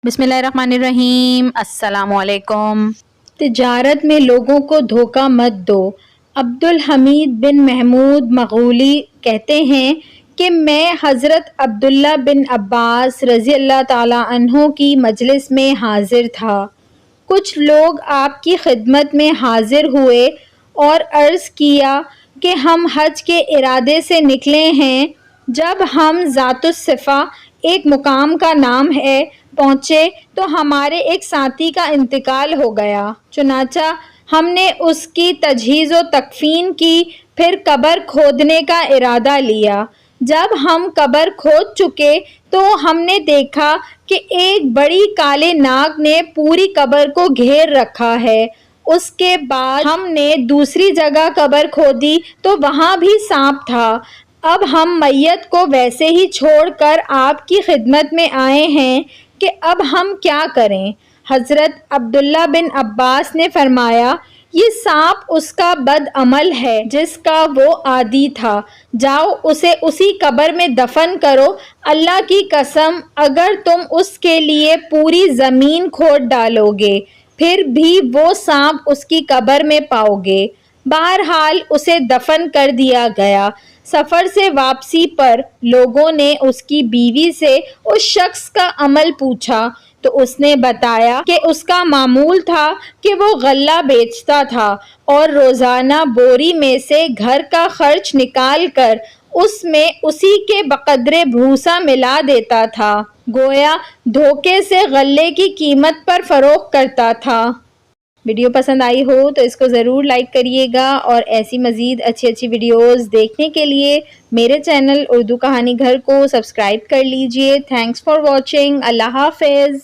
بسم اللہ الرحمن الرحیم۔ السلام علیکم۔ تجارت میں لوگوں کو دھوکہ مت دو۔ عبدالحمید بن محمود مغولی کہتے ہیں کہ میں حضرت عبداللہ بن عباس رضی اللہ تعالیٰ عنہ کی مجلس میں حاضر تھا۔ کچھ لوگ آپ کی خدمت میں حاضر ہوئے اور عرض کیا کہ ہم حج کے ارادے سے نکلے ہیں۔ جب ہم ذات الصفا ایک مقام کا نام ہے پہنچے تو ہمارے ایک ساتھی کا انتقال ہو گیا، چنانچہ ہم نے اس کی تجہیز و تکفین کی، پھر قبر کھودنے کا ارادہ لیا۔ جب ہم قبر کھود چکے تو ہم نے دیکھا کہ ایک بڑی کالے ناگ نے پوری قبر کو گھیر رکھا ہے۔ اس کے بعد ہم نے دوسری جگہ قبر کھودی تو وہاں بھی سانپ تھا۔ اب ہم میت کو ویسے ہی چھوڑ کر آپ کی خدمت میں آئے ہیں کہ اب ہم کیا کریں؟ حضرت عبداللہ بن عباس نے فرمایا، یہ سانپ اس کا بد عمل ہے جس کا وہ عادی تھا، جاؤ اسے اسی قبر میں دفن کرو۔ اللہ کی قسم اگر تم اس کے لیے پوری زمین کھود ڈالو گے پھر بھی وہ سانپ اس کی قبر میں پاؤ گے۔ بہرحال اسے دفن کر دیا گیا۔ سفر سے واپسی پر لوگوں نے اس کی بیوی سے اس شخص کا عمل پوچھا تو اس نے بتایا کہ اس کا معمول تھا کہ وہ غلہ بیچتا تھا اور روزانہ بوری میں سے گھر کا خرچ نکال کر اس میں اسی کے بقدر بھوسا ملا دیتا تھا، گویا دھوکے سے غلے کی قیمت پر فروخت کرتا تھا۔ ویڈیو پسند آئی ہو تو اس کو ضرور لائک کریے گا، اور ایسی مزید اچھی ویڈیوز دیکھنے کے لیے میرے چینل اردو کہانی گھر کو سبسکرائب کر لیجئے۔ Thanks for watching. اللہ حافظ۔